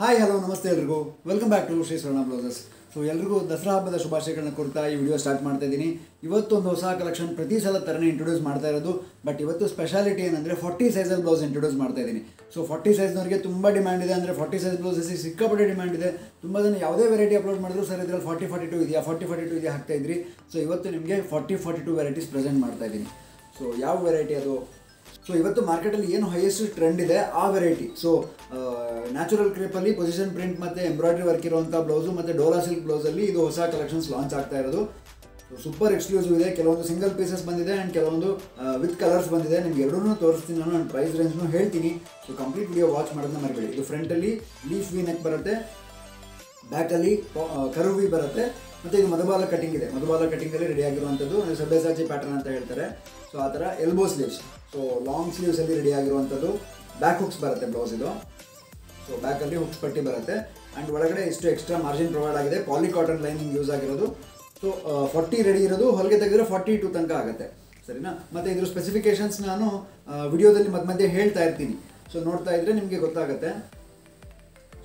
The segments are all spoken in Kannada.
ಹಾಯ್ ಹಲೋ ನಮಸ್ತೆ ಎಲ್ರಿಗೂ welcome back to Shri Swarna blouses. So ಎಲ್ರಿಗೂ ದಸರಾ ಹಬ್ಬದ ಶುಭಾಶಯಗಳನ್ನ ಕೊಡ್ತಾ ಈ ವಿಡಿಯೋ ಸ್ಟಾರ್ಟ್ ಮಾಡ್ತಾ ಇದ್ದೀನಿ. ಇವತ್ತು ಒಂದು ಹೊಸ ಕಲೆಕ್ಷನ್ ಪ್ರತಿ ಸಲ ಥರನೇ ಇಂಟ್ರೊಡ್ಯೂಸ್ ಮಾಡ್ತಾ ಇರೋದು. ಬಟ್ ಇವತ್ತು ಸ್ಪೆಷಾಲಿಟಿ ಏನಂದರೆ 40 ಸೈಜಲ್ಲಿ ಬ್ಲೌಸ್ ಇಂಟ್ರೊಡ್ಯೂಸ್ ಮಾಡ್ತಾ ಇದ್ದೀನಿ. ಸೊ 40 ಸೈಜ್ನವರಿಗೆ ತುಂಬ ಡಿಮ್ಯಾಂಡ್ ಇದೆ. ಅಂದರೆ 40 ಸೈಜ್ ಬ್ಲೌಸಸ್ ಸಿಕ್ಕಾಪಟ್ಟೆ ಡಿಮ್ಯಾಂಡ್ ಇದೆ. ತುಂಬ ಜನ ಯಾವುದೇ ವೆರೈಟಿ ಅಪ್ಲೋಡ್ ಮಾಡಿದ್ರು ಸರ್ ಇದರಲ್ಲಿ 40-42 ಇದೆಯಾ 40-42 ಇದೆಯಾ ಹಾಕ್ತಾ ಇದ್ರಿ. ಸೊ ಇವತ್ತು ನಿಮಗೆ 40-42 ವೆರೈಟೀಸ್ ಪ್ರೆಸೆಂಟ್ ಮಾಡ್ತಾ ಇದ್ದೀನಿ. ಸೊ ಯಾವ ವೆರೈಟಿ ಅದು? ಸೊ ಇವತ್ತು ಮಾರ್ಕೆಟಲ್ಲಿ ಏನು ಹೈಯೆಸ್ಟ್ ಟ್ರೆಂಡ್ ಇದೆ ಆ ವೆರೈಟಿ. ಸೊ ನ್ಯಾಚುರಲ್ ಕ್ರೇಪಲ್ಲಿ ಪೊಸಿಷನ್ ಪ್ರಿಂಟ್ ಮತ್ತು ಎಂಬ್ರಾಯ್ಡ್ರಿ ವರ್ಕ್ ಇರುವಂಥ ಬ್ಲೌಸು ಮತ್ತು ಡೋಲಾ ಸಿಲ್ಕ್ ಬ್ಲೌಸಲ್ಲಿ ಇದು ಹೊಸ ಕಲೆಕ್ಷನ್ಸ್ ಲಾಂಚ್ ಆಗ್ತಾ ಇರೋದು. ಸೂಪರ್ ಎಕ್ಸ್ಕ್ಲೂಸಿವ್ ಇದೆ. ಕೆಲವೊಂದು ಸಿಂಗಲ್ ಪೀಸಸ್ ಬಂದಿದೆ ಆ್ಯಂಡ್ ಕೆಲವೊಂದು ವಿತ್ ಕಲರ್ಸ್ ಬಂದಿದೆ. ನಿಮ್ಗೆ ಎರಡನ್ನೂ ತೋರಿಸ್ತೀನಿ ನಾನು ಪ್ರೈಸ್ ರೇಂಜ್ನು ಹೇಳ್ತೀನಿ. ಸೊ ಕಂಪ್ಲೀಟ್ ವಿಡಿಯೋ ವಾಚ್ ಮಾಡೋದನ್ನ ಮರಿಬೇಡಿ. ಇದು ಫ್ರಂಟಲ್ಲಿ ಲೀಫ್ ವಿ ನೆಕ್ ಬರುತ್ತೆ, ಬ್ಯಾಕಲ್ಲಿ ಕರ್ವ್ ವಿ ಬರುತ್ತೆ, ಮತ್ತು ಇದು ಮಧುಬಾಲ ಕಟಿಂಗ್ ಇದೆ. ಮಧುಬಾಲ ಕಟಿಂಗಲ್ಲಿ ರೆಡಿ ಆಗಿರುವಂಥದ್ದು ಅಂದರೆ ಸಬ್ಯಸಾಚಿ ಪ್ಯಾಟರ್ನ್ ಅಂತ ಹೇಳ್ತಾರೆ. ಸೊ ಆ ಥರ ಎಲ್ಬೋ ಸ್ಲೀವ್ಸ್, ಸೊ ಲಾಂಗ್ ಸ್ಲೀವ್ಸಲ್ಲಿ ರೆಡಿ ಆಗಿರುವಂಥದ್ದು. ಬ್ಯಾಕ್ ಹುಕ್ಸ್ ಬರುತ್ತೆ ಬ್ಲೌಸ್ ಇದು. ಸೊ ಬ್ಯಾಕಲ್ಲಿ ಹುಕ್ಸ್ ಪಟ್ಟಿ ಬರುತ್ತೆ ಆ್ಯಂಡ್ ಒಳಗಡೆ ಇಷ್ಟು ಎಕ್ಸ್ಟ್ರಾ ಮಾರ್ಜಿನ್ ಪ್ರೊವೈಡ್ ಆಗಿದೆ. ಪಾಲಿ ಕಾಟನ್ ಲೈನಿಂಗ್ ಯೂಸ್ ಆಗಿರೋದು. ಸೊ 40 ರೆಡಿ ಇರೋದು, ಹೊಲಿಗೆ ತೆಗೆದ್ರೆ 42 ತನಕ ಆಗುತ್ತೆ, ಸರಿನಾ? ಮತ್ತು ಇದ್ರ ಸ್ಪೆಸಿಫಿಕೇಷನ್ಸ್ ನಾನು ವಿಡಿಯೋದಲ್ಲಿ ಮಧ್ಯೆ ಹೇಳ್ತಾ ಇರ್ತೀನಿ. ಸೊ ನೋಡ್ತಾ ಇದ್ದರೆ ನಿಮಗೆ ಗೊತ್ತಾಗುತ್ತೆ.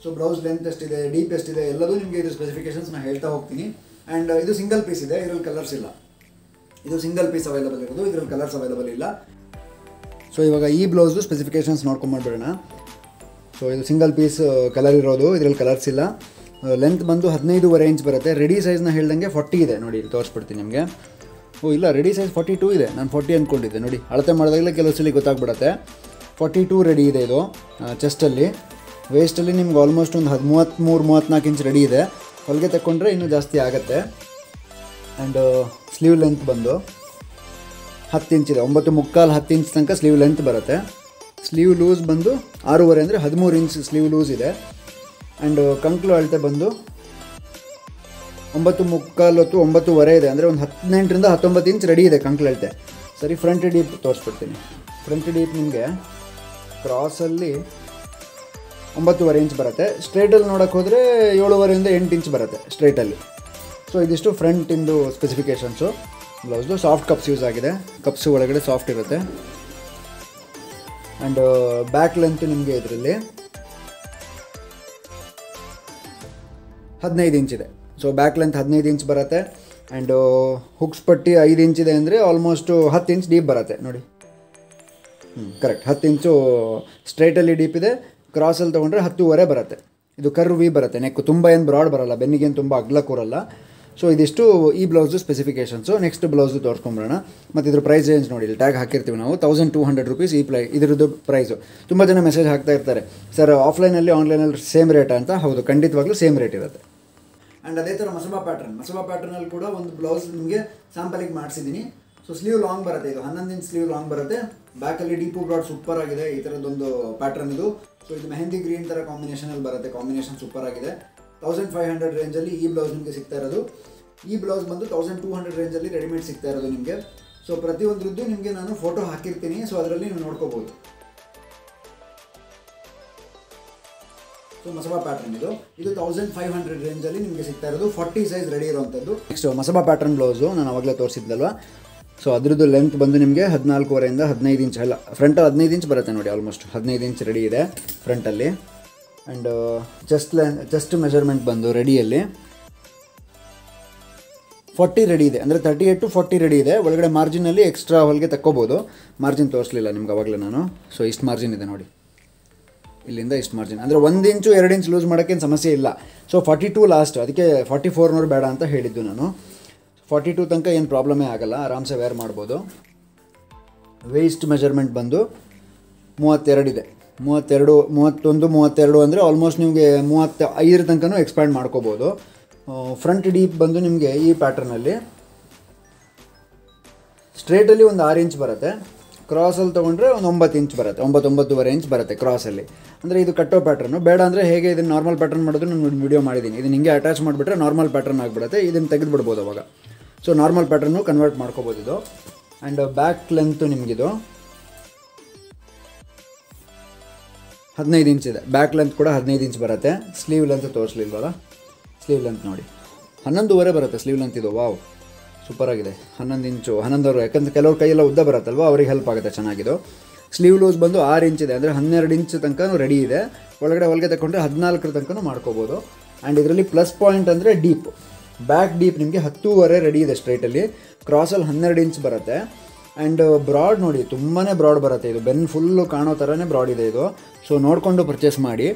ಸೊ ಬ್ಲೌಸ್ ಲೆಂತ್ ಎಷ್ಟಿದೆ, ಡೀಪ್ ಎಷ್ಟಿದೆ, ಎಲ್ಲದೂ ನಿಮಗೆ ಇದ್ರ ಸ್ಪೆಸಿಫಿಕೇಷನ್ಸ್ ನಾನು ಹೇಳ್ತಾ ಹೋಗ್ತೀನಿ. ಆ್ಯಂಡ್ ಇದು ಸಿಂಗಲ್ ಪೀಸ್ ಇದೆ, ಇದರಲ್ಲಿ ಕಲರ್ಸ್ ಇಲ್ಲ. ಇದು ಸಿಂಗಲ್ ಪೀಸ್ ಅವೈಲಬಲ್ ಇರೋದು, ಇದರಲ್ಲಿ ಕಲರ್ಸ್ ಅವೈಲಬಲ್ ಇಲ್ಲ. ಸೊ ಇವಾಗ ಈ ಬ್ಲೌಸು ಸ್ಪೆಸಿಫಿಕೇಷನ್ಸ್ ನೋಡ್ಕೊಂಡ್ಬಿಡೋಣ. ಸೊ ಇದು ಸಿಂಗಲ್ ಪೀಸ್ ಕಲರ್ ಇರೋದು, ಇದರಲ್ಲಿ ಕಲರ್ಸ್ ಇಲ್ಲ. ಲೆಂತ್ ಬಂದು 15.5 ಇಂಚ್ ಬರುತ್ತೆ. ರೆಡಿ ಸೈಜ್ನ ಹೇಳ್ದಂಗೆ 40 ಇದೆ ನೋಡಿ, ಇಲ್ಲಿ ತೋರಿಸ್ಬಿಡ್ತೀನಿ ನಿಮಗೆ. ಓ ಇಲ್ಲ, ರೆಡಿ ಸೈಜ್ 42 ಇದೆ, ನಾನು 40 ಅಂದ್ಕೊಂಡಿದ್ದೆ. ನೋಡಿ ಅಳತೆ ಮಾಡಿದಾಗಲೇ ಕೆಲವು ಸಲ ಗೊತ್ತಾಗ್ಬಿಡುತ್ತೆ. 42 ರೆಡಿ ಇದೆ ಇದು ಚೆಸ್ಟಲ್ಲಿ. ವೇಸ್ಟಲ್ಲಿ ನಿಮ್ಗೆ ಆಲ್ಮೋಸ್ಟ್ ಒಂದು 33-34 ಇಂಚ್ ರೆಡಿ ಇದೆ. ಹೊಲಿಗೆ ತಗೊಂಡ್ರೆ ಇನ್ನೂ ಜಾಸ್ತಿ ಆಗುತ್ತೆ. ಆ್ಯಂಡ್ ಸ್ಲೀವ್ ಲೆಂತ್ ಬಂದು 10 ಇಂಚ್ ಇದೆ. 9.75-10 ಇಂಚ್ ತನಕ ಸ್ಲೀವ್ ಲೆಂತ್ ಬರುತ್ತೆ. ಸ್ಲೀವ್ ಲೂಸ್ ಬಂದು 6.5 ಅಂದರೆ 13 ಇಂಚ್ ಸ್ಲೀವ್ ಲೂಸ್ ಇದೆ. ಆ್ಯಂಡ್ ಕಂಕ್ಲು ಅಳತೆ ಬಂದು 9.75-9.5 ಇದೆ. ಅಂದರೆ ಒಂದು 18-19 ಇಂಚ್ ರೆಡಿ ಇದೆ ಕಂಕ್ಲು ಅಳತೆ. ಸರಿ, ಫ್ರಂಟ್ ಡೀಪ್ ತೋರಿಸ್ಬಿಡ್ತೀನಿ. ಫ್ರಂಟ್ ಡೀಪ್ ನಿಮಗೆ ಕ್ರಾಸಲ್ಲಿ 9.5 ಇಂಚ್ ಬರುತ್ತೆ. ಸ್ಟ್ರೈಟಲ್ಲಿ ನೋಡೋಕ್ಕೆ ಹೋದರೆ 7.5-8 ಇಂಚ್ ಬರುತ್ತೆ ಸ್ಟ್ರೈಟಲ್ಲಿ. ಸೊ ಇದಿಷ್ಟು ಫ್ರಂಟಿಂದು ಸ್ಪೆಸಿಫಿಕೇಷನ್ಸು. ಬ್ಲೌಸ್ದು ಸಾಫ್ಟ್ ಕಪ್ಸ್ ಯೂಸ್ ಆಗಿದೆ. ಕಪ್ಸು ಒಳಗಡೆ ಸಾಫ್ಟ್ ಇರುತ್ತೆ. ಆ್ಯಂಡ್ ಬ್ಯಾಕ್ ಲೆಂತ್ ನಿಮಗೆ ಇದರಲ್ಲಿ 15 ಇಂಚ್ ಇದೆ. ಸೊ ಬ್ಯಾಕ್ ಲೆಂತ್ 15 ಇಂಚ್ ಬರುತ್ತೆ. ಆ್ಯಂಡ್ ಹುಕ್ಸ್ ಪಟ್ಟಿ 5 ಇಂಚ್ ಇದೆ, ಅಂದರೆ ಆಲ್ಮೋಸ್ಟು 10 ಇಂಚ್ ಡೀಪ್ ಬರುತ್ತೆ ನೋಡಿ. ಕರೆಕ್ಟ್, 10 ಇಂಚು ಸ್ಟ್ರೈಟಲ್ಲಿ ಡೀಪ್ ಇದೆ. ಕ್ರಾಸಲ್ಲಿ ತೊಗೊಂಡ್ರೆ 10.5 ಬರುತ್ತೆ. ಇದು ಕರ್ವ್ ವಿ ಬರುತ್ತೆ. ನೆಕ್ಕು ತುಂಬ ಏನು ಬ್ರಾಡ್ ಬರೋಲ್ಲ, ಬೆನ್ನಿಗೇನು ತುಂಬ ಅಗ್ಲ ಕೂರಲ್ಲ. ಸೊ ಇದಿಷ್ಟು ಈ ಬ್ಲೌಸು ಸ್ಪೆಸಿಫಿಕೇಷನ್ಸು. ನೆಕ್ಸ್ಟ್ ಬ್ಲೌಸು ತೋರಿಸ್ಕೊಂಬರೋಣ. ಮತ್ತು ಇದ್ರ ಪ್ರೈಸ್ ರೇಂಜ್ ನೋಡಿ, ಇಲ್ಲಿ ಟ್ಯಾಗ್ ಹಾಕಿರ್ತೀವಿ ನಾವು. 1200 ರೂಪೀಸ್ ಇದ್ರದ್ದು ಪ್ರೈಸು. ತುಂಬ ಜನ ಮೆಸೇಜ್ ಹಾಕ್ತಾ ಇರ್ತಾರೆ, ಸರ್ ಆಫ್ಲೈನಲ್ಲಿ ಆನ್ಲೈನಲ್ಲಿ ಸೇಮ್ ರೇಟಾ ಅಂತ. ಹೌದು, ಖಂಡಿತವಾಗ್ಲೂ ಸೇಮ್ ರೇಟ್ ಇರುತ್ತೆ. ಆ್ಯಂಡ್ ಅದೇ ಥರ ಮಸಬಾ ಪ್ಯಾಟರ್ನಲ್ಲಿ ಕೂಡ ಒಂದು ಬ್ಲೌಸ್ ನಿಮಗೆ ಸ್ಯಾಂಪಲಿಗೆ ಮಾಡಿಸಿದ್ದೀನಿ. ಸೊ ಸ್ಲೀವ್ ಲಾಂಗ್ ಬರುತ್ತೆ. ಇದು 11 ಇಂಚ್ ಸ್ಲೀವ್ ಲಾಂಗ್ ಬರುತ್ತೆ. ಬ್ಯಾಕಲ್ಲಿ ಡೀಪು ಬ್ರಾಡ್ ಸೂಪರ್ ಆಗಿದೆ. ಈ ಥರದ್ದೊಂದು ಪ್ಯಾಟರ್ನ್ ಇದು. ಸೊ ಇದು ಮೆಹಂದಿ ಗ್ರೀನ್ ಥರ ಕಾಂಬಿನೇಷನಲ್ಲಿ ಬರುತ್ತೆ. ಕಾಂಬಿನೇಷನ್ ಸೂಪರ್ ಆಗಿದೆ. 1500 ರೇಂಜಲ್ಲಿ ಈ ಬ್ಲೌಸ್ ನಿಮಗೆ ಸಿಗ್ತಾ ಇರೋದು. ಈ ಬ್ಲೌಸ್ ಬಂದು 1200 ರೇಂಜಲ್ಲಿ ರೆಡಿಮೇಡ್ ಸಿಗ್ತಾ ಇರೋದು ನಿಮಗೆ. ಸೊ ಪ್ರತಿಯೊಂದ್ರದ್ದು ನಿಮಗೆ ನಾನು ಫೋಟೋ ಹಾಕಿರ್ತೀನಿ. ಸೊ ಅದರಲ್ಲಿ ನೀವು ನೋಡ್ಕೋಬೋದು. ಸೊ ಮಸಬಾ ಪ್ಯಾಟರ್ನ್ ಇದು 1500 ರೇಂಜಲ್ಲಿ ನಿಮಗೆ ಸಿಗ್ತಾ ಇರೋದು. 40 ಸೈಜ್ ರೆಡಿ ಇರುವಂಥದ್ದು. ನೆಕ್ಸ್ಟ್ ಮಸಬಾ ಪ್ಯಾಟರ್ನ್ ಬ್ಲೌಸು ನಾನು ಅವಾಗಲೇ ತೋರಿಸಿದ್ನಲ್ವ. ಸೊ ಅದ್ರದ್ದು ಲೆಂತ್ ಬಂದು ನಿಮಗೆ 14.5-15 ಇಂಚ್ ಅಲ್ಲ, ಫ್ರಂಟಲ್ಲಿ 15 ಇಂಚ್ ಬರುತ್ತೆ ನೋಡಿ. ಆಲ್ಮೋಸ್ಟ್ 15 ಇಂಚ್ ರೆಡಿ ಇದೆ ಫ್ರಂಟಲ್ಲಿ. ಆ್ಯಂಡ್ ಚೆಸ್ಟ್ ಮೆಜರ್ಮೆಂಟ್ ಬಂದು ರೆಡಿಯಲ್ಲಿ 40 ರೆಡಿ ಇದೆ. ಅಂದರೆ 38 to 40 ರೆಡಿ ಇದೆ. ಒಳಗಡೆ ಮಾರ್ಜಿನಲ್ಲಿ ಎಕ್ಸ್ಟ್ರಾ ಹೊಲಿಗೆ ತಕ್ಕೋಬೋದು. ಮಾರ್ಜಿನ್ ತೋರಿಸಲಿಲ್ಲ ನಿಮ್ಗೆ ಅವಾಗಲೇ ನಾನು. ಸೊ ಇಷ್ಟು ಮಾರ್ಜಿನ್ ಇದೆ ನೋಡಿ, ಇಲ್ಲಿಂದ ಇಷ್ಟು ಮಾರ್ಜಿನ್. ಅಂದರೆ 1 ಇಂಚು 2 ಇಂಚ್ ಲೂಸ್ ಮಾಡೋಕ್ಕೇನು ಸಮಸ್ಯೆ ಇಲ್ಲ. ಸೊ 42 ಲಾಸ್ಟ್, ಅದಕ್ಕೆ 44 ಬೇಡ ಅಂತ ಹೇಳಿದ್ದು ನಾನು. 42 ತನಕ ಏನು ಪ್ರಾಬ್ಲಮೇ ಆಗಲ್ಲ, ಆರಾಮ್ಸೆ ವೇರ್ ಮಾಡ್ಬೋದು. ವೇಸ್ಟ್ ಮೆಜರ್ಮೆಂಟ್ ಬಂದು 32 ಇದೆ. 31-32 ಅಂದರೆ ಆಲ್ಮೋಸ್ಟ್ ನಿಮಗೆ 35 ತನಕನೂ ಎಕ್ಸ್ಪ್ಯಾಂಡ್ ಮಾಡ್ಕೋಬೋದು. ಫ್ರಂಟ್ ಡೀಪ್ ಬಂದು ನಿಮಗೆ ಈ ಪ್ಯಾಟರ್ನಲ್ಲಿ ಸ್ಟ್ರೇಟಲ್ಲಿ ಒಂದು 6 ಇಂಚ್ ಬರುತ್ತೆ. ಕ್ರಾಸಲ್ಲಿ ತೊಗೊಂಡ್ರೆ ಒಂದು 9 ಇಂಚ್ ಬರುತ್ತೆ. 9-9.5 ಇಂಚ್ ಬರುತ್ತೆ ಕ್ರಾಸಲ್ಲಿ. ಅಂದರೆ ಇದು ಕಟ್ಟೋ ಪ್ಯಾಟ್ರನ್ನು. ಬೇಡ ಅಂದರೆ ಹೇಗೆ ಇದನ್ನು ನಾರ್ಮಲ್ ಪ್ಯಾಟರ್ನ್ ಮಾಡೋದು ನಾನು ವಿಡಿಯೋ ಮಾಡಿದ್ದೀನಿ. ಇದನ್ನು ಹಿಂಗೆ ಅಟ್ಯಾಚ್ ಮಾಡಿಬಿಟ್ರೆ ನಾರ್ಮಲ್ ಪ್ಯಾಟರ್ನ್ ಆಗಿಬಿಡುತ್ತೆ. ಇದನ್ನು ತೆಗೆದುಬಿಡ್ಬೋದು ಅವಾಗ. ಸೊ ನಾರ್ಮಲ್ ಪ್ಯಾಟರ್ನು ಕನ್ವರ್ಟ್ ಮಾಡ್ಕೋಬೋದು ಇದು. ಆ್ಯಂಡ್ ಬ್ಯಾಕ್ ಲೆಂತು ನಿಮಗಿದು 15 ಇಂಚ್ ಇದೆ. ಬ್ಯಾಕ್ ಲೆಂತ್ ಕೂಡ 15 ಇಂಚ್ ಬರುತ್ತೆ. ಸ್ಲೀವ್ ಲೆಂತ್ ತೋರಿಸ್ಲಿಲ್ವಲ್ಲ, ಸ್ಲೀವ್ ಲೆಂತ್ ನೋಡಿ 11.5 ಬರುತ್ತೆ ಸ್ಲೀವ್ ಲೆಂತ್ ಇದು. ವಾವ್, ಸೂಪರಾಗಿದೆ. 11 ಇಂಚು 11.5, ಯಾಕಂದರೆ ಕೆಲವ್ರ ಕೈಯೆಲ್ಲ ಉದ್ದ ಬರುತ್ತಲ್ವ, ಅವ್ರಿಗೆ ಹೆಲ್ಪ್ ಆಗುತ್ತೆ ಚೆನ್ನಾಗಿದು. ಸ್ಲೀವ್ ಲೂಸ್ ಬಂದು 6 ಇಂಚ್ ಇದೆ, ಅಂದರೆ 12 ಇಂಚ್ ತನಕ ರೆಡಿ ಇದೆ. ಒಳಗಡೆ ಹೊಲಿಗೆ ತಗೊಂಡ್ರೆ 14 ತನಕ ಮಾಡ್ಕೋಬೋದು. ಆ್ಯಂಡ್ ಇದರಲ್ಲಿ ಪ್ಲಸ್ ಪಾಯಿಂಟ್ ಅಂದರೆ ಡೀಪ್, ಬ್ಯಾಕ್ ಡೀಪ್ ನಿಮಗೆ 10.5 ರೆಡಿ ಇದೆ ಸ್ಟ್ರೈಟಲ್ಲಿ, ಕ್ರಾಸಲ್ಲಿ 12 ಇಂಚ್ ಬರುತ್ತೆ. ಆ್ಯಂಡ್ ಬ್ರಾಡ್ ನೋಡಿ, ತುಂಬಾ ಬ್ರಾಡ್ ಬರುತ್ತೆ ಇದು, ಬೆನ್ ಫುಲ್ಲು ಕಾಣೋ ಥರನೇ ಬ್ರಾಡ್ ಇದೆ ಇದು. ಸೊ ನೋಡಿಕೊಂಡು ಪರ್ಚೇಸ್ ಮಾಡಿ.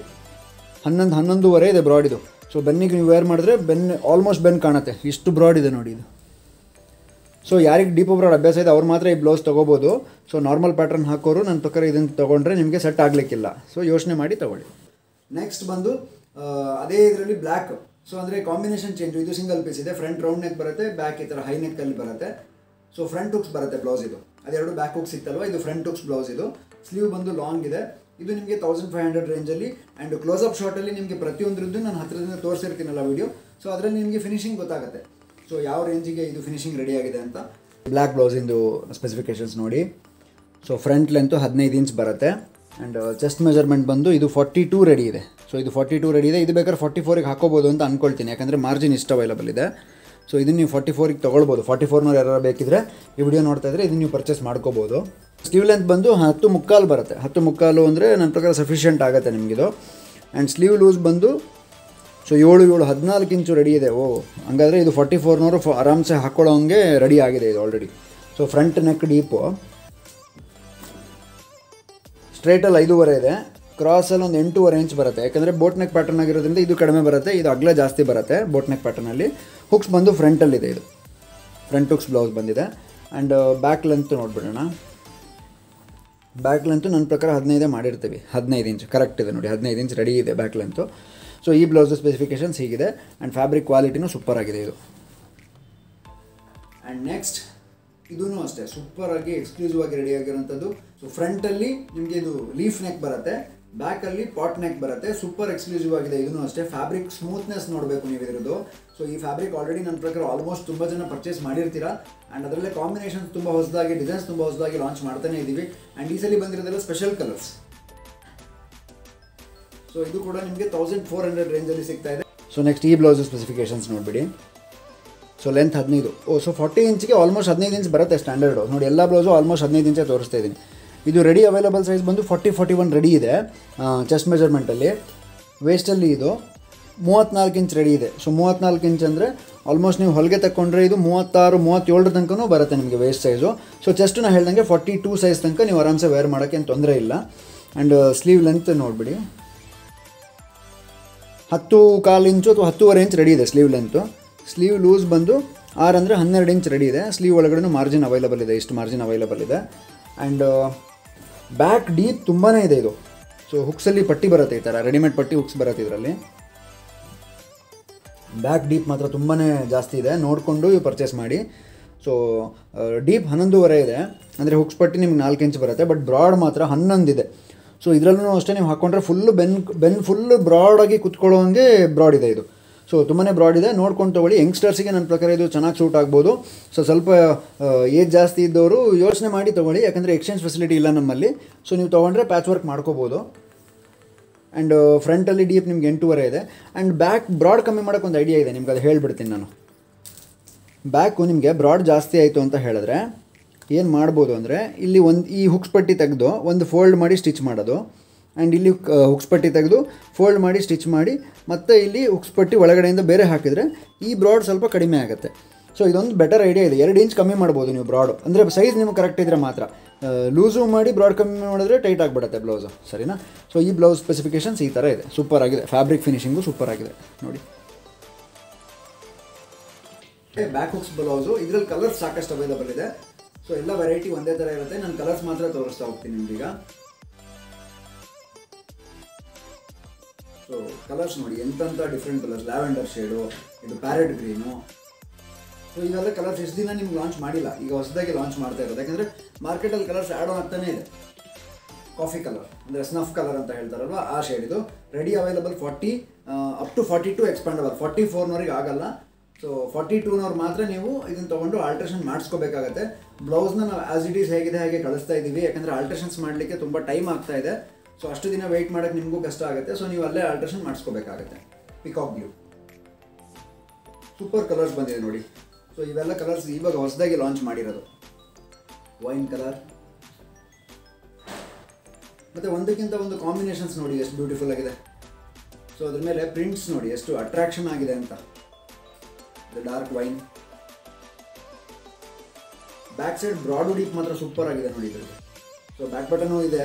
11.5 ಇದೆ ಬ್ರಾಡ್ ಇದು. ಸೊ ಬೆನ್ನಿಗೆ ನೀವು ವೇರ್ ಮಾಡಿದ್ರೆ ಆಲ್ಮೋಸ್ಟ್ ಬೆನ್ ಕಾಣುತ್ತೆ, ಇಷ್ಟು ಬ್ರಾಡ್ ಇದೆ ನೋಡಿ ಇದು. ಸೊ ಯಾರಿಗೆ ಡೀಪ್ ಬ್ರಾಡ್ ಅಭ್ಯಾಸ ಇದೆ ಅವ್ರು ಮಾತ್ರ ಈ ಬ್ಲೌಸ್ ತೊಗೋಬೋದು. ಸೊ ನಾರ್ಮಲ್ ಪ್ಯಾಟರ್ನ್ ಹಾಕೋರು ನನ್ನ ಪ್ರಕಾರ ಇದನ್ನು ತೊಗೊಂಡ್ರೆ ನಿಮಗೆ ಸೆಟ್ ಆಗಲಿಕ್ಕಿಲ್ಲ. ಸೊ ಯೋಚನೆ ಮಾಡಿ ತೊಗೊಳ್ಳಿ. ನೆಕ್ಸ್ಟ್ ಬಂದು ಅದೇ ಇದರಲ್ಲಿ ಬ್ಲ್ಯಾಕ್. ಸೊ ಅಂದರೆ ಕಾಂಬಿನೇಷನ್ ಚೇಂಜು. ಇದು ಸಿಂಗಲ್ ಪೀಸ್ ಇದೆ, ಫ್ರಂಟ್ ರೌಂಡ್ ನೆಕ್ ಬರುತ್ತೆ, ಬ್ಯಾಕ್ ಈ ಥರ ಹೈ ನೆಕ್ಕಲ್ಲಿ ಬರುತ್ತೆ. ಸೊ ಫ್ರಂಟ್ ಹುಕ್ಸ್ ಬರುತ್ತೆ ಬ್ಲೌಸ್ ಇದು, ಅದೆರಡು ಬ್ಯಾಕ್ ಹುಕ್ಸ್ ಇತ್ತಲ್ವ, ಇದು ಫ್ರಂಟ್ ಹುಕ್ಸ್ ಬ್ಲೌಸ್ ಇದು. ಸ್ಲೀವ್ ಬಂದು ಲಾಂಗ್ ಇದೆ. ಇದು ನಿಮಗೆ 1500 ರೇಂಜಲ್ಲಿ. ಆ್ಯಂಡ್ ಕ್ಲೋಸಪ್ ಶಾರ್ಟಲ್ಲಿ ನಿಮಗೆ ಪ್ರತಿಯೊಂದರದ್ದು ನಾನು ಹತ್ತಿರದಿಂದ ತೋರಿಸಿರ್ತೀನಲ್ಲ ವೀಡಿಯೋ, ಸೊ ಅದರಲ್ಲಿ ನಿಮಗೆ ಫಿನಿಶಿಂಗ್ ಗೊತ್ತಾಗುತ್ತೆ. ಸೊ ಯಾವ ರೇಂಜಿಗೆ ಇದು ಫಿನಿಶಿಂಗ್ ರೆಡಿ ಆಗಿದೆ ಅಂತ. ಬ್ಲ್ಯಾಕ್ ಬ್ಲೌಸಿಂದು ಸ್ಪೆಸಿಫಿಕೇಷನ್ಸ್ ನೋಡಿ. ಸೊ ಫ್ರಂಟ್ ಲೆಂತು 15 ಇಂಚ್ ಬರುತ್ತೆ. ಆ್ಯಂಡ್ ಚೆಸ್ಟ್ ಮೆಜರ್ಮೆಂಟ್ ಬಂದು ಇದು 42 ರೆಡಿ ಇದೆ. ಸೊ ಇದು 42 ರೆಡಿ ಇದೆ. ಇದು ಬೇಕಾದ್ರೆ 44ಗೆ ಹಾಕೋಬೋದು ಅಂತ ಅಂದ್ಕೊಳ್ತೀನಿ, ಯಾಕಂದರೆ ಮಾರ್ಜಿನ್ ಇಷ್ಟು ಅವೈಲಬಲ್ ಇದೆ. ಸೊ ಇದನ್ನು ನೀವು 44ಗೆ ತೊಗೊಳ್ಬೋದು. 44 ಯಾರು ಬೇಕಿದ್ರೆ ಈ ವಿಡಿಯೋ ನೋಡ್ತಾ ಇದ್ದರೆ ಇದನ್ನು ನೀವು ಪರ್ಚೇಸ್ ಮಾಡ್ಕೋಬೋದು. ಸ್ಲೀವ್ ಲೆಂತ್ ಬಂದು 10.25 ಬರುತ್ತೆ. 10.25 ಅಂದರೆ ನನ್ನ ಪ್ರಕಾರ ಸಫಿಷಿಯೆಂಟ್ ಆಗುತ್ತೆ ನಿಮಗಿದು. ಆ್ಯಂಡ್ ಸ್ಲೀವ್ ಲೂಸ್ ಬಂದು ಸೊ 14 ಇಂಚು ರೆಡಿ ಇದೆ. ಹಂಗಾದರೆ ಇದು 44 ಆರಾಮ್ಸೆ ಹಾಕ್ಕೊಳ್ಳೋಂಗೆ ರೆಡಿ ಆಗಿದೆ ಇದು already. So front neck deep, ಸ್ಟ್ರೈಟಲ್ಲಿ 5.5 ಇದೆ, ಕ್ರಾಸಲ್ಲಿ ಒಂದು 8.5 ಇಂಚ್ ಬರುತ್ತೆ. ಯಾಕಂದರೆ ಬೋಟ್ ನೆಕ್ ಪ್ಯಾಟರ್ನ್ ಆಗಿರೋದ್ರಿಂದ ಇದು ಕಡಿಮೆ ಬರುತ್ತೆ, ಇದು ಅಗಲ ಜಾಸ್ತಿ ಬರುತ್ತೆ ಬೋಟ್ ನೆಕ್ ಪ್ಯಾಟರ್ನಲ್ಲಿ. ಹುಕ್ಸ್ ಬಂದು ಫ್ರಂಟಲ್ಲಿದೆ, ಇದು ಫ್ರಂಟ್ ಹುಕ್ಸ್ ಬ್ಲೌಸ್ ಬಂದಿದೆ. ಆ್ಯಂಡ್ ಬ್ಯಾಕ್ ಲೆಂತ್ ನೋಡ್ಬಿಡೋಣ. ಬ್ಯಾಕ್ ಲೆಂತು ನನ್ನ ಪ್ರಕಾರ 15 ಮಾಡಿರ್ತೀವಿ, 15 ಇಂಚ್ ಕರೆಕ್ಟ್ ಇದೆ ನೋಡಿ, 15 ಇಂಚ್ ರೆಡಿ ಇದೆ ಬ್ಯಾಕ್ ಲೆಂತು. ಸೊ ಈ ಬ್ಲೌಸ್ ಸ್ಪೆಸಿಫಿಕೇಷನ್ಸ್ ಹೀಗಿದೆ. ಆ್ಯಂಡ್ ಫ್ಯಾಬ್ರಿಕ್ ಕ್ವಾಲಿಟಿನೂ ಸೂಪರ್ ಆಗಿದೆ ಇದು. ಆ್ಯಂಡ್ ನೆಕ್ಸ್ಟ್ ಇದೂ ಅಷ್ಟೇ ಸೂಪರಾಗಿ ಎಕ್ಸ್ಕ್ಲೂಸಿವ್ ಆಗಿ ರೆಡಿ ಆಗಿರೋಂಥದ್ದು. ಸೊ ಫ್ರಂಟಲ್ಲಿ ನಿಮಗೆ ಇದು ಲೀಫ್ ನೆಕ್ ಬರುತ್ತೆ, ಬ್ಯಾಕಲ್ಲಿ ಪಾಟ್ ನೆಕ್ ಬರುತ್ತೆ. ಸೂಪರ್ ಎಕ್ಸ್ಕ್ಲೂಸಿವ್ ಆಗಿದೆ ಇದೂ ಅಷ್ಟೇ. ಫ್ಯಾಬ್ರಿಕ್ ಸ್ಮೂತ್ನೆಸ್ ನೋಡಬೇಕು ನೀವು ಇದ್ರದ್ದು. ಸೊ ಈ ಫ್ಯಾಬ್ರಿಕ್ ಆಲ್ರೆಡಿ ನನ್ನ ಪ್ರಕಾರ ಆಲ್ಮೋಸ್ಟ್ ತುಂಬ ಜನ ಪರ್ಚೇಸ್ ಮಾಡಿರ್ತೀರಾ. ಆ್ಯಂಡ್ ಅದರಲ್ಲೇ ಕಾಂಬಿನೇಷನ್ಸ್ ತುಂಬ ಹೊಸದಾಗಿ, ಡಿಸೈನ್ಸ್ ತುಂಬ ಹೊಸದಾಗಿ ಲಾಂಚ್ ಮಾಡ್ತಾನೆ ಇದ್ದೀವಿ. ಆ್ಯಂಡ್ ಈ ಸಲ ಬಂದಿರೋದೆಲ್ಲ ಸ್ಪೆಷಲ್ ಕಲರ್ಸ್. ಸೊ ಇದು ಕೂಡ ನಿಮಗೆ 1400 ರೇಂಜಲ್ಲಿ ಸಿಗ್ತಾ ಇದೆ. ಸೊ ನೆಕ್ಸ್ಟ್ ಈ ಬ್ಲೌಸ್ ಸ್ಪೆಸಿಫಿಕೇಷನ್ಸ್ ನೋಡಿಬಿಡಿ. So length 15. ಸೊ 40 ಇಂಚಿಗೆ ಆಲ್ಮೋಸ್ಟ್ 15 ಇಂಚ್ ಬರುತ್ತೆ ಸ್ಟ್ಯಾಂಡರ್ಡು ನೋಡಿ. ಎಲ್ಲ ಬ್ಲೌಸು ಆಲ್ಮೋಸ್ಟ್ 15 ಇಂಚೇ ತೋರಿಸ್ತಾ ಇದ್ದೀನಿ. ಇದು ರೆಡಿ ಅವೈಲಬಲ್ ಸೈಜ್ ಬಂದು 40-41 ರೆಡಿ ಇದೆ ಚೆಸ್ಟ್ ಮೆಜರ್ಮೆಂಟಲ್ಲಿ. ವೇಸ್ಟಲ್ಲಿ ಇದು 34 ಇಂಚ್ ರೆಡಿ ಇದೆ. ಸೊ 34 ಇಂಚ್ ಅಂದರೆ ಆಲ್ಮೋಸ್ಟ್ ನೀವು ಹೊಲಿಗೆ ತಗೊಂಡ್ರೆ ಇದು 36-37 ತನಕನೂ ಬರುತ್ತೆ ನಿಮಗೆ ವೇಸ್ಟ್ ಸೈಜು. ಸೊ ಚೆಸ್ಟ್ ನಾನು ಹೇಳ್ದಂಗೆ 42 ಸೈಜ್ ತನಕ ನೀವು ಆರಾಮ್ಸೆ ವೇರ್ ಮಾಡೋಕ್ಕೆ ಏನು ತೊಂದರೆ ಇಲ್ಲ. ಆ್ಯಂಡ್ ಸ್ಲೀವ್ ಲೆಂತ್ ನೋಡಿಬಿಡಿ, 10.25 ಇಂಚು ಅಥವಾ 10.5 ಇಂಚ್ ರೆಡಿ ಇದೆ ಸ್ಲೀವ್ ಲೆಂತು. ಸ್ಲೀವ್ ಲೂಸ್ ಬಂದು 6 ಅಂದರೆ 12 ಇಂಚ್ ರೆಡಿ ಇದೆ. ಸ್ಲೀವ್ ಒಳಗಡೆ ಮಾರ್ಜಿನ್ ಅವೈಲಬಲ್ ಇದೆ, ಇಷ್ಟು ಮಾರ್ಜಿನ್ ಅವೈಲಬಲ್ ಇದೆ. ಆ್ಯಂಡ್ ಬ್ಯಾಕ್ ಡೀಪ್ ತುಂಬಾ ಇದೆ ಇದು. ಸೊ ಹುಕ್ಸಲ್ಲಿ ಪಟ್ಟಿ ಬರುತ್ತೆ, ಈ ಥರ ರೆಡಿಮೇಡ್ ಪಟ್ಟಿ ಹುಕ್ಸ್ ಬರುತ್ತೆ ಇದರಲ್ಲಿ. ಬ್ಯಾಕ್ ಡೀಪ್ ಮಾತ್ರ ತುಂಬಾ ಜಾಸ್ತಿ ಇದೆ, ನೋಡಿಕೊಂಡು ಪರ್ಚೇಸ್ ಮಾಡಿ. ಸೊ ಡೀಪ್ 11.5 ಇದೆ, ಅಂದರೆ ಹುಕ್ಸ್ ಪಟ್ಟಿ ನಿಮ್ಗೆ 4 ಇಂಚ್ ಬರುತ್ತೆ. ಬಟ್ ಬ್ರಾಡ್ ಮಾತ್ರ 11 ಇದೆ. ಸೊ ಇದರಲ್ಲೂ ಅಷ್ಟೇ ನೀವು ಹಾಕ್ಕೊಂಡ್ರೆ ಫುಲ್ಲು ಬೆನ್ ಫುಲ್ಲು ಬ್ರಾಡಾಗಿ ಕುತ್ಕೊಳ್ಳೋಂಗೆ ಬ್ರಾಡ್ ಇದೆ ಇದು. ಸೊ ತುಂಬಾ ಬ್ರಾಡ್ ಇದೆ, ನೋಡ್ಕೊಂಡು ತೊಗೊಳ್ಳಿ. ಯಂಗ್ಸ್ಟರ್ಸಿಗೆ ನನ್ನ ಪ್ರಕಾರ ಇದು ಚೆನ್ನಾಗಿ ಸೂಟ್ ಆಗ್ಬೋದು. ಸೊ ಸ್ವಲ್ಪ ಏಜ್ ಜಾಸ್ತಿ ಇದ್ದವರು ಯೋಚನೆ ಮಾಡಿ ತೊಗೊಳ್ಳಿ, ಯಾಕಂದರೆ ಎಕ್ಸ್ಚೇಂಜ್ ಫೆಸಿಲಿಟಿ ಇಲ್ಲ ನಮ್ಮಲ್ಲಿ. ಸೊ ನೀವು ತೊಗೊಂಡ್ರೆ ಪ್ಯಾಚ್ ವರ್ಕ್ ಮಾಡ್ಕೋಬೋದು. ಆ್ಯಂಡ್ ಫ್ರಂಟಲ್ಲಿ ಡೀಪ್ ನಿಮ್ಗೆ 8.5 ಇದೆ. ಆ್ಯಂಡ್ ಬ್ಯಾಕ್ ಬ್ರಾಡ್ ಕಮ್ಮಿ ಮಾಡೋಕ್ಕೆ ಒಂದು ಐಡಿಯಾ ಇದೆ ನಿಮ್ಗೆ, ಅದು ಹೇಳ್ಬಿಡ್ತೀನಿ ನಾನು. ಬ್ಯಾಕು ನಿಮಗೆ ಬ್ರಾಡ್ ಜಾಸ್ತಿ ಆಯಿತು ಅಂತ ಹೇಳಿದ್ರೆ ಏನು ಮಾಡ್ಬೋದು ಅಂದರೆ, ಇಲ್ಲಿ ಈ ಹುಕ್ಸ್ ಪಟ್ಟಿ ತೆಗೆದು ಒಂದು ಫೋಲ್ಡ್ ಮಾಡಿ ಸ್ಟಿಚ್ ಮಾಡೋದು. ಆ್ಯಂಡ್ ಇಲ್ಲಿ ಹುಕ್ಸ್ ಪಟ್ಟಿ ತೆಗೆದು ಫೋಲ್ಡ್ ಮಾಡಿ ಸ್ಟಿಚ್ ಮಾಡಿ, ಮತ್ತು ಇಲ್ಲಿ ಹುಕ್ಸ್ ಪಟ್ಟಿ ಒಳಗಡೆಯಿಂದ ಬೇರೆ ಹಾಕಿದರೆ ಈ ಬ್ರಾಡ್ ಸ್ವಲ್ಪ ಕಡಿಮೆ ಆಗುತ್ತೆ. ಸೊ ಇದೊಂದು ಬೆಟರ್ ಐಡಿಯಾ ಇದೆ. 2 ಇಂಚ್ ಕಮ್ಮಿ ಮಾಡ್ಬೋದು ನೀವು ಬ್ರಾಡು, ಅಂದರೆ ಸೈಜ್ ನಿಮ್ಗೆ ಕರೆಕ್ಟ್ ಇದ್ದರೆ ಮಾತ್ರ. ಲೂಸು ಮಾಡಿ ಬ್ರಾಡ್ ಕಮ್ಮಿ ಮಾಡಿದ್ರೆ ಟೈಟ್ ಆಗಿಬಿಡುತ್ತೆ ಬ್ಲೌಸು, ಸರಿನಾ? ಸೊ ಈ ಬ್ಲೌಸ್ ಸ್ಪೆಸಿಫಿಕೇಷನ್ಸ್ ಈ ಥರ ಇದೆ, ಸೂಪರ್ ಆಗಿದೆ. ಫ್ಯಾಬ್ರಿಕ್ ಫಿನಿಶಿಂಗು ಸೂಪರ್ ಆಗಿದೆ ನೋಡಿ. ಬ್ಯಾಕ್ ಹುಕ್ಸ್ ಬ್ಲೌಸು, ಇದರಲ್ಲಿ ಕಲರ್ಸ್ ಸಾಕಷ್ಟು ಅವೈಲಬಲ್ ಇದೆ. ಸೊ ಎಲ್ಲ ವೆರೈಟಿ ಒಂದೇ ಥರ ಇರುತ್ತೆ. ನಾನು ಕಲರ್ಸ್ ಮಾತ್ರ ತೋರಿಸ್ತಾ ಹೋಗ್ತೀನಿ ನಿಮಗೀಗ. ಸೊ ಕಲರ್ಸ್ ನೋಡಿ, ಎಂತೆಂಥ ಡಿಫ್ರೆಂಟ್ ಕಲರ್ಸ್. ಲ್ಯಾವೆಂಡರ್ ಶೇಡು, ಇದು ಪ್ಯಾರೆಟ್ ಗ್ರೀನು. ಸೊ ಇವೆಲ್ಲ ಕಲರ್ಸ್ ಎಷ್ಟು ದಿನ ನಿಮ್ಗೆ ಲಾಂಚ್ ಮಾಡಿಲ್ಲ, ಈಗ ಹೊಸದಾಗಿ ಲಾಂಚ್ ಮಾಡ್ತಾ ಇರೋದು. ಯಾಕಂದರೆ ಮಾರ್ಕೆಟಲ್ಲಿ ಕಲರ್ಸ್ ಆ್ಯಡ್ ಆನ್ ಆಗ್ತಾನೇ ಇದೆ. ಕಾಫಿ ಕಲರ್ ಅಂದರೆ ಸ್ನಫ್ ಕಲರ್ ಅಂತ ಹೇಳ್ತಾರಲ್ವ, ಆ ಶೇಡ್ ಇದು. Ready available 40 up to 42 expandable. 44ನವ್ರಿಗೆ ಆಗಲ್ಲ. ಸೊ 42ನವ್ರು ಮಾತ್ರ ನೀವು ಇದನ್ನು ತೊಗೊಂಡು ಆಲ್ಟ್ರೇಷನ್ ಮಾಡಿಸ್ಕೋಬೇಕಾಗತ್ತೆ. ಬ್ಲೌಸ್ನ ನಾವು ಆ್ಯಸ್ ಇಟ್ ಈಸ್ ಹೇಗಿದೆ ಹಾಗೆ ಕಳಿಸ್ತಾ ಇದ್ದೀವಿ, ಯಾಕಂದರೆ ಆಲ್ಟ್ರೇಷನ್ಸ್ ಮಾಡಲಿಕ್ಕೆ ತುಂಬ ಟೈಮ್ ಆಗ್ತಾ ಇದೆ. ಸೊ ಅಷ್ಟು ದಿನ ವೆಯ್ಟ್ ಮಾಡೋಕ್ಕೆ ನಿಮಗೂ ಕಷ್ಟ ಆಗುತ್ತೆ. ಸೊ ನೀವು ಅಲ್ಲೇ ಆಲ್ಟ್ರೇಷನ್ ಮಾಡಿಸ್ಕೋಬೇಕಾಗತ್ತೆ. ಪಿಕಾಕ್ ಬ್ಲೂ ಸೂಪರ್ ಕಲರ್ಸ್ ಬಂದಿದೆ ನೋಡಿ. ಸೊ ಇವೆಲ್ಲ ಕಲರ್ಸ್ ಇವಾಗ ಹೊಸದಾಗಿ ಲಾಂಚ್ ಮಾಡಿರೋದು. ವೈನ್ ಕಲರ್, ಮತ್ತು ಒಂದಕ್ಕಿಂತ ಒಂದು ಕಾಂಬಿನೇಷನ್ಸ್ ನೋಡಿ ಎಷ್ಟು ಬ್ಯೂಟಿಫುಲ್ ಆಗಿದೆ. ಸೊ ಅದ್ರ ಮೇಲೆ ಪ್ರಿಂಟ್ಸ್ ನೋಡಿ ಎಷ್ಟು ಅಟ್ರಾಕ್ಷನ್ ಆಗಿದೆ ಅಂತ. Dark wine, back side broad deep ಮಾತ್ರ ಸೂಪರ್ ಆಗಿದೆ ನೋಡಿ ಇದ್ರದ್ದು. ಸೊ ಬ್ಯಾಕ್ ಬಟನು ಇದೆ.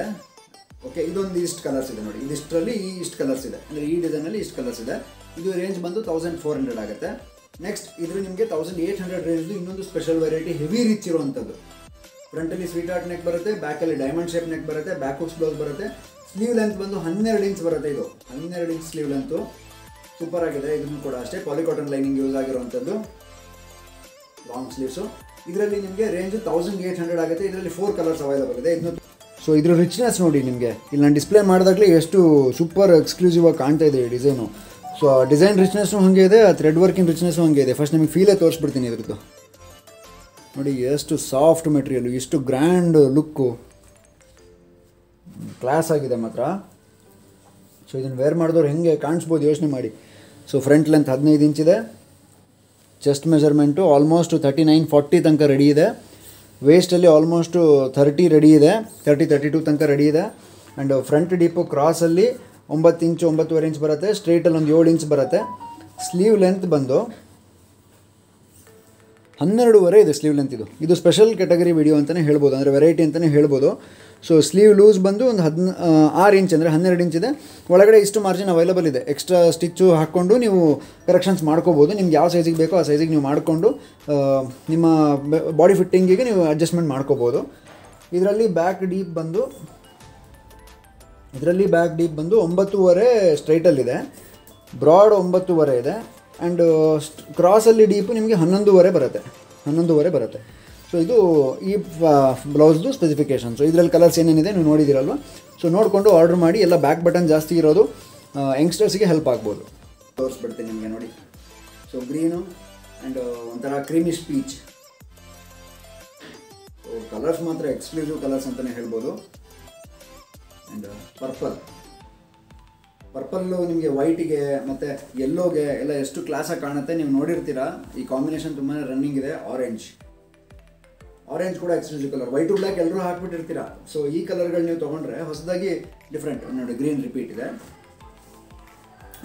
ಓಕೆ, ಇದೊಂದು ಇಷ್ಟು ಕಲರ್ಸ್ ಇದೆ ನೋಡಿ, ಇದಿಷ್ಟರಲ್ಲಿ ಇಷ್ಟು ಕಲರ್ಸ್ ಇದೆ, ಅಂದರೆ ಈ ಡಿಸೈನಲ್ಲಿ ಇಷ್ಟು ಕಲರ್ಸ್ ಇದೆ. ಇದು ರೇಂಜ್ ಬಂದು 1400 ಆಗುತ್ತೆ. ನೆಕ್ಸ್ಟ್ ಇದ್ರ ನಿಮಗೆ 1800 ರೇಂಜ್ದು ಇನ್ನೊಂದು ಸ್ಪೆಷಲ್ ವೆರೈಟಿ ಹೆವಿ ರಿಚ್ ಇರುವಂಥದ್ದು. ಫ್ರಂಟಲ್ಲಿ ಸ್ವೀಟ್ ಆರ್ಟ್ ನೆಕ್ ಬರುತ್ತೆ, ಬ್ಯಾಕಲ್ಲಿ ಡೈಮಂಡ್ ಶೇಪ್ ನೆಕ್ ಬರುತ್ತೆ, ಬ್ಯಾಕ್ ಹುಕ್ಸ್ ಬ್ಲೌಸ್ ಬರುತ್ತೆ. ಸ್ಲೀವ್ ಲೆಂತ್ ಬಂದು 12 ಇಂಚ್ ಬರುತ್ತೆ. ಇದು 12 ಇಂಚ್ ಸ್ಲೀವ್ ಲೆಂತು ಸೂಪರ್ ಆಗಿದೆ. ಇದನ್ನು ಕೂಡ ಅಷ್ಟೇ ಪಾಲಿಕಾಟನ್ ಲೈನಿಂಗ್ ಯೂಸ್ ಆಗಿರುವಂಥದ್ದು ಲಾಂಗ್ ಸ್ಲೀವ್ಸು. ಇದರಲ್ಲಿ ನಿಮಗೆ ರೇಂಜ್ 1800 ಆಗುತ್ತೆ. ಇದರಲ್ಲಿ 4 ಕಲರ್ಸ್ ಅವೈಲಬಲ್ ಇದೆ. ಇದನ್ನು ಸೊ ಇದ್ರ ರಿಚ್ನೆಸ್ ನೋಡಿ ನಿಮಗೆ, ಇಲ್ಲಿ ನಾನು ಡಿಸ್ಪ್ಲೇ ಮಾಡಿದಾಗಲೇ ಎಷ್ಟು ಸೂಪರ್ ಎಕ್ಸ್ಕ್ಲೂಸಿವ್ ಆಗಿ ಕಾಣ್ತಾ ಇದೆ ಈ ಡಿಸೈನು. ಸೊ ಡಿಸೈನ್ ರಿಚ್ನೆಸ್ಸು ಹಾಗೆ ಇದೆ, ಥ್ರೆಡ್ ವರ್ಕಿನ ರಿಚ್ನೆಸ್ಸು ಹಾಗೆ ಇದೆ. ಫಸ್ಟ್ ನಿಮಗೆ ಫೀಲೇ ತೋರಿಸ್ಬಿಡ್ತೀನಿ ಇದ್ರದ್ದು ನೋಡಿ, ಎಷ್ಟು ಸಾಫ್ಟ್ ಮೆಟೀರಿಯಲು, ಎಷ್ಟು ಗ್ರ್ಯಾಂಡ್ ಲುಕ್ಕು, ಕ್ಲಾಸ್ ಆಗಿದೆ ಮಾತ್ರ. ಸೊ ಇದನ್ನು ವೇರ್ ಮಾಡಿದವ್ರು ಹೆಂಗೆ ಕಾಣಿಸ್ಬೋದು ಯೋಚನೆ ಮಾಡಿ. ಸೊ ಫ್ರಂಟ್ ಲೆಂತ್ 15 ಇಂಚಿದೆ, ಚೆಸ್ಟ್ ಮೆಜರ್ಮೆಂಟು ಆಲ್ಮೋಸ್ಟ್ 39-40 ತನಕ ರೆಡಿ ಇದೆ. ವೇಸ್ಟಲ್ಲಿ ಆಲ್ಮೋಸ್ಟು 30 ರೆಡಿ ಇದೆ, 30-32 ತನಕ ರೆಡಿ ಇದೆ. ಆ್ಯಂಡ್ ಫ್ರಂಟ್ ಡೀಪು ಕ್ರಾಸಲ್ಲಿ 9 ಇಂಚು 9.5 ಇಂಚ್ ಬರುತ್ತೆ, ಸ್ಟ್ರೈಟಲ್ಲಿ ಒಂದು 7 ಇಂಚ್ ಬರುತ್ತೆ. ಸ್ಲೀವ್ ಲೆಂತ್ ಬಂದು 12.5 ಇದೆ ಸ್ಲೀವ್ ಲೆಂತ್. ಇದು ಸ್ಪೆಷಲ್ ಕ್ಯಾಟಗರಿ ವಿಡಿಯೋ ಅಂತಲೇ ಹೇಳ್ಬೋದು, ಅಂದರೆ ವೆರೈಟಿ ಅಂತಲೇ ಹೇಳ್ಬೋದು. ಸೊ ಸ್ಲೀವ್ ಲೂಸ್ ಬಂದು ಒಂದು 6 ಇಂಚ್ ಅಂದರೆ 12 ಇಂಚ್ ಇದೆ. ಒಳಗಡೆ ಇಷ್ಟು ಮಾರ್ಜಿನ್ ಅವೈಲಬಲ್ ಇದೆ. ಎಕ್ಸ್ಟ್ರಾ ಸ್ಟಿಚ್ಚು ಹಾಕ್ಕೊಂಡು ನೀವು ಕರೆಕ್ಷನ್ಸ್ ಮಾಡ್ಕೋಬೋದು. ನಿಮ್ಗೆ ಯಾವ ಸೈಜಿಗೆ ಬೇಕೋ ಆ ಸೈಜಿಗೆ ನೀವು ಮಾಡಿಕೊಂಡು ನಿಮ್ಮ ಬಾಡಿ ಫಿಟ್ಟಿಂಗಿಗೆ ನೀವು ಅಡ್ಜಸ್ಟ್ಮೆಂಟ್ ಮಾಡ್ಕೋಬೋದು. ಇದರಲ್ಲಿ ಬ್ಯಾಕ್ ಡೀಪ್ ಬಂದು 9.5 ಸ್ಟ್ರೈಟಲ್ಲಿದೆ, ಬ್ರಾಡ್ 9.5 ಇದೆ. ಆ್ಯಂಡ್ ಕ್ರಾಸಲ್ಲಿ ಡೀಪು ನಿಮಗೆ 11.5 ಬರುತ್ತೆ. ಸೊ ಇದು ಈ ಬ್ಲೌಸ್ದು ಸ್ಪೆಸಿಫಿಕೇಷನ್. ಸೊ ಇದರಲ್ಲಿ ಕಲರ್ಸ್ ಏನೇನಿದೆ ನೀವು ನೋಡಿದ್ದೀರಲ್ವ. ಸೊ ನೋಡಿಕೊಂಡು ಆರ್ಡರ್ ಮಾಡಿ. ಎಲ್ಲ ಬ್ಯಾಕ್ ಬಟನ್ ಜಾಸ್ತಿ ಇರೋದು ಯಂಗ್ಸ್ಟರ್ಸ್ಗೆ ಹೆಲ್ಪ್ ಆಗ್ಬೋದು. ತೋರಿಸ್ಬಿಡ್ತೀನಿ ನಿಮಗೆ ನೋಡಿ. ಸೊ ಗ್ರೀನು ಆ್ಯಂಡ್ ಒಂಥರ ಕ್ರೀಮಿಶ್ ಪೀಚ್. ಸೊ ಕಲರ್ಸ್ ಮಾತ್ರ ಎಕ್ಸ್ಕ್ಲೂಸಿವ್ ಕಲರ್ಸ್ ಅಂತಲೇ ಹೇಳ್ಬೋದು. ಆ್ಯಂಡ್ ಪರ್ಪಲ್ಲು ನಿಮಗೆ ವೈಟಿಗೆ ಮತ್ತು ಯೆಲ್ಲೋಗೆ ಎಲ್ಲ ಎಷ್ಟು ಕ್ಲಾಸಾಗಿ ಕಾಣುತ್ತೆ. ನೀವು ನೋಡಿರ್ತೀರ, ಈ ಕಾಂಬಿನೇಷನ್ ತುಂಬಾ ರನ್ನಿಂಗ್ ಇದೆ. ಆರೆಂಜ್ ಕೂಡ ಎಕ್ಸ್ಕ್ಲೂಸಿವ್ ಕಲರ್. ವೈಟು ಬ್ಲ್ಯಾಕ್ ಎಲ್ಲರೂ ಹಾಕ್ಬಿಟ್ಟಿರ್ತೀರ. ಸೊ ಈ ಕಲರ್ಗಳು ನೀವು ತೊಗೊಂಡ್ರೆ ಹೊಸದಾಗಿ ಡಿಫ್ರೆಂಟ್ ನೋಡಿ, ಗ್ರೀನ್ ರಿಪೀಟ್ ಇದೆ.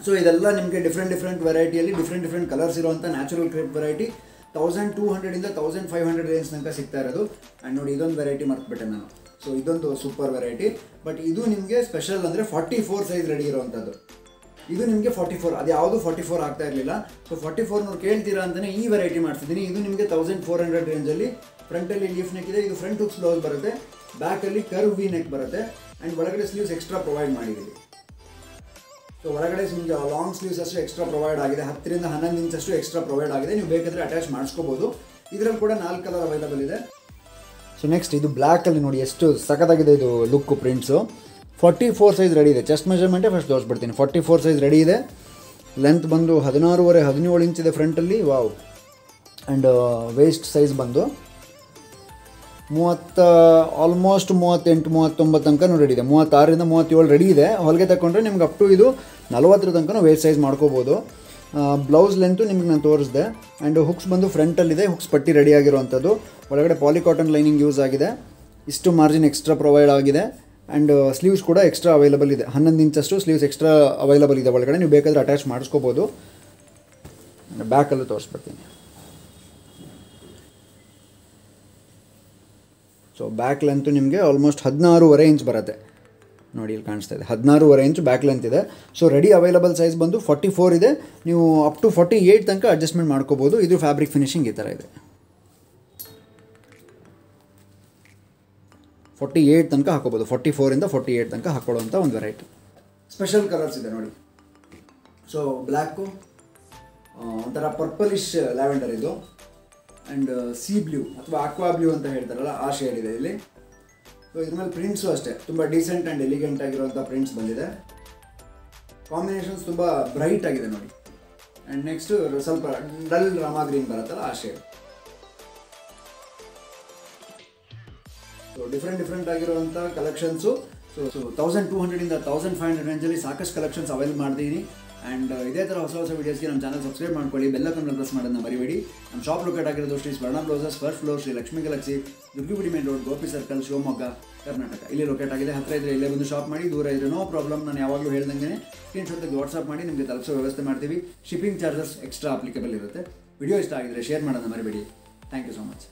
ಸೊ ಇದೆಲ್ಲ ನಿಮಗೆ ಡಿಫ್ರೆಂಟ್ ವೆರೈಟಿಯಲ್ಲಿ ಡಿಫ್ರೆಂಟ್ ಕಲರ್ಸ್ ಇರುವಂಥ ನ್ಯಾಚುರಲ್ ಕ್ರೇಪ್ ವೆರೈಟಿ 1200 1500 ರೇಂಜ್ ತನಕ ಸಿಗ್ತಾ ಇರೋದು. ಆ್ಯಂಡ್ ನೋಡಿ ಇದೊಂದು ವೆರೈಟಿ ಮರ್ತ್ಬಿಟ್ಟೆ ನಾನು. ಸೊ ಇದೊಂದು ಸೂಪರ್ ವೆರೈಟಿ. ಬಟ್ ಇದು ನಿಮಗೆ ಸ್ಪೆಷಲ್ ಅಂದರೆ 44 ಸೈಜ್ ರೆಡಿ ಇರೋವಂಥದ್ದು. ಇದು ನಿಮಗೆ 44, ಅದು ಯಾವುದು 44 ಆಗ್ತಾ ಇರಲಿಲ್ಲ. ಸೊ 44 ಕೇಳ್ತೀರಾ ಅಂತಲೇ ಈ ವೆರೈಟಿ ಮಾಡ್ತಿದ್ದೀನಿ. ಇದು ನಿಮಗೆ 1400 ರೇಂಜಲ್ಲಿ. ಫ್ರಂಟಲ್ಲಿ ಲೀಫ್ ನೆಕ್ ಇದೆ. ಇದು ಫ್ರಂಟ್ ಹುಕ್ಸ್ ಬ್ಲೌಸ್ ಬರುತ್ತೆ, ಬ್ಯಾಕಲ್ಲಿ ಕರ್ವ್ ವಿ ನೆಕ್ ಬರುತ್ತೆ. ಆ್ಯಂಡ್ ಒಳಗಡೆ ಸ್ಲೀವ್ಸ್ ಎಕ್ಸ್ಟ್ರಾ ಪ್ರೊವೈಡ್ ಮಾಡಿದ್ದೀವಿ. ಸೊ ಒಳಗಡೆ ನಿಮಗೆ ಲಾಂಗ್ ಸ್ಲೀವ್ಸ್ ಅಷ್ಟು ಎಕ್ಸ್ಟ್ರಾ ಪ್ರೊವೈಡ್ ಆಗಿದೆ, 10-11 ಇಂಚಷ್ಟು ಎಕ್ಸ್ಟ್ರಾ ಪ್ರೊವೈಡ್ ಆಗಿದೆ. ನೀವು ಬೇಕಾದರೆ ಅಟ್ಯಾಚ್ ಮಾಡಿಸ್ಕೋಬೋದು. ಇದರಲ್ಲಿ ಕೂಡ 4 ಕಲರ್ ಅವೈಲಬಲ್ ಇದೆ. ಸೊ ನೆಕ್ಸ್ಟ್ ಇದು ಬ್ಲ್ಯಾಕಲ್ಲಿ ನೋಡಿ ಎಷ್ಟು ಸಖತ್ತಾಗಿದೆ ಇದು ಲುಕ್ಕು, ಪ್ರಿಂಟ್ಸು. 44 ಸೈಜ್ ರೆಡಿ ಇದೆ. ಚೆಸ್ಟ್ ಮೆಜರ್ಮೆಂಟೇ ಫಸ್ಟ್ ತೋರಿಸ್ಬಿಡ್ತೀನಿ. 44 ಸೈಜ್ ರೆಡಿ ಇದೆ. ಲೆಂತ್ ಬಂದು 16.5-17 ಇಂಚ್ ಇದೆ ಫ್ರಂಟಲ್ಲಿ. ವಾವ್. ಆ್ಯಂಡ್ ವೇಸ್ಟ್ ಸೈಜ್ ಬಂದು 30 ಆಲ್ಮೋಸ್ಟ್ 38-39 ತನಕ ರೆಡಿ ಇದೆ. 36-37 ರೆಡಿ ಇದೆ. ಹೊಲಿಗೆ ತಗೊಂಡ್ರೆ ನಿಮ್ಗೆ ಅಪ್ ಟು ಇದು 40 ತನಕ ವೇಸ್ಟ್ ಸೈಜ್ ಮಾಡ್ಕೋಬೋದು. ಬ್ಲೌಸ್ ಲೆಂತು ನಿಮ್ಗೆ ನಾನು ತೋರಿಸಿದೆ. ಆ್ಯಂಡ್ ಹುಕ್ಸ್ ಬಂದು ಫ್ರಂಟಲ್ಲಿದೆ, ಹುಕ್ಸ್ ಪಟ್ಟಿ ರೆಡಿ ಆಗಿರುವಂಥದ್ದು. ಒಳಗಡೆ ಪಾಲಿಕಾಟನ್ ಲೈನಿಂಗ್ ಯೂಸ್ ಆಗಿದೆ. ಇಷ್ಟು ಮಾರ್ಜಿನ್ ಎಕ್ಸ್ಟ್ರಾ ಪ್ರೊವೈಡ್ ಆಗಿದೆ. ಆ್ಯಂಡ್ ಸ್ಲೀವ್ಸ್ ಕೂಡ ಎಕ್ಸ್ಟ್ರಾ ಅವೈಲಬಲ್ ಇದೆ, 11 ಇಂಚಷ್ಟು ಸ್ಲೀವ್ಸ್ ಎಕ್ಸ್ಟ್ರಾ ಅವೈಲಬಲ್ ಇದೆ ಒಳಗಡೆ. ನೀವು ಬೇಕಾದರೆ ಅಟ್ಯಾಚ್ ಮಾಡಿಸ್ಕೋಬೋದು. ಬ್ಯಾಕಲ್ಲೂ ತೋರಿಸ್ಬಿಡ್ತೀನಿ. ಸೊ ಬ್ಯಾಕ್ ಲೆಂತು ನಿಮಗೆ ಆಲ್ಮೋಸ್ಟ್ 16.5 ಇಂಚ್ ಬರುತ್ತೆ ನೋಡಿ, ಇಲ್ಲಿ ಕಾಣಿಸ್ತಾ ಇದೆ. 16.5 ಇಂಚ್ ಬ್ಯಾಕ್ ಲೆಂತ್ ಇದೆ. ಸೊ ರೆಡಿ ಅವೈಲಬಲ್ ಸೈಜ್ ಬಂದು 44 ಇದೆ. ನೀವು ಅಪ್ ಟು 48 ತನಕ ಅಡ್ಜಸ್ಟ್ಮೆಂಟ್ ಮಾಡ್ಕೋಬೋದು. ಇದು ಫ್ಯಾಬ್ರಿಕ್ ಫಿನಿಶಿಂಗ್ ಈ ಥರ ಇದೆ. 48 ತನಕ ಹಾಕೋಬೋದು. 44ಇಂದ 48 ತನಕ ಹಾಕೊಳ್ಳುವಂಥ ಒಂದು ವೆರೈಟಿ. ಸ್ಪೆಷಲ್ ಕಲರ್ಸ್ ಇದೆ ನೋಡಿ. ಸೊ ಬ್ಲ್ಯಾಕು, ಒಂಥರ ಪರ್ಪಲಿಶ್ ಲ್ಯಾವೆಂಡರ್ ಇದು, ಆ್ಯಂಡ್ ಸಿ ಬ್ಲೂ ಅಥವಾ ಆಕ್ವಾ ಬ್ಲೂ ಅಂತ ಹೇಳ್ತಾರಲ್ಲ ಆ ಶೇಡ್ ಇದೆ ಇಲ್ಲಿ. ಸೊ ಇದ್ರ ಮೇಲೆ ಪ್ರಿಂಟ್ಸು ಅಷ್ಟೇ ತುಂಬ ಡೀಸೆಂಟ್ ಆ್ಯಂಡ್ ಎಲಿಗೆಂಟ್ ಆಗಿರುವಂಥ ಪ್ರಿಂಟ್ಸ್ ಬಂದಿದೆ. ಕಾಂಬಿನೇಷನ್ಸ್ ತುಂಬ ಬ್ರೈಟ್ ಆಗಿದೆ ನೋಡಿ. ಆ್ಯಂಡ್ ನೆಕ್ಸ್ಟು ಸ್ವಲ್ಪ ಡಲ್ ರಾಮಾ ಗ್ರೀನ್ ಬರುತ್ತಲ್ಲ ಆ ಶೇಡ್. ಸೊ ಡಿಫ್ರೆಂಟ್ ಆಗಿರುವಂಥ ಕಲೆಕ್ಷನ್ಸು. ಸೊ 1200ಇಂದ 1500 ರೇಂಜಲ್ಲಿ ಸಾಕಷ್ಟು ಕಲೆಕ್ಷನ್ಸ್ ಅವೈಲೇಬಲ್ ಮಾಡಿದ್ದೀನಿ. ಆ್ಯಂಡ್ ಇದೇ ಥರ ಹೊಸ ವೀಡಿಯೋಸ್ಗೆ ನಮ್ಮ ಚಾನಲ್ ಸಬ್ಸ್ಕ್ರೈಬ್ ಮಾಡ್ಕೊಳ್ಳಿ, ಬೆಲ್ಲೈಕನ್ ಪ್ರೆಸ್ ಮಾಡೋದನ್ನ ಮರಿಬೇಡಿ. ನಮ್ಮ ಶಾಪ್ ಲೊಕೇಟ್ ಆಗಿರೋದು Shri Swarna blouses, first floor, Shri Lakshmi galaxy, Durgigudi main road, Gopi circle, Shivamogga, Karnataka. ಇಲ್ಲಿ ಲೊಕೇಟ್ ಆಗಿದೆ. ಹತ್ತಿರ ಇದ್ದರೆ ಇಲ್ಲೇ ಬಂದು ಶಾಪ್ ಮಾಡಿ, ದೂರ ಇದ್ದರೆ ನೋ ಪ್ರಾಬ್ಲಮ್. ನಾನು ಯಾವಾಗಲೂ ಹೇಳ್ದಂಗೆ ಸ್ಕ್ರೀನ್ಶಾಟ್ ತೆಗೆದು ವಾಟ್ಸಪ್ ಮಾಡಿ ನಿಮಗೆ ತಲುಪಿಸೋ ವ್ಯವಸ್ಥೆ ಮಾಡ್ತೀವಿ. ಶಿಪ್ಪಿಂಗ್ ಚಾರ್ಜಸ್ ಎಕ್ಸ್ಟ್ರಾ ಅಪ್ಲಿಕೇಬಲ್ ಇರುತ್ತೆ. ವಿಡಿಯೋ ಇಷ್ಟ ಆಗಿದ್ರೆ ಶೇರ್ ಮಾಡೋದನ್ನ ಮರಿಬೇಡಿ. Thank you so much.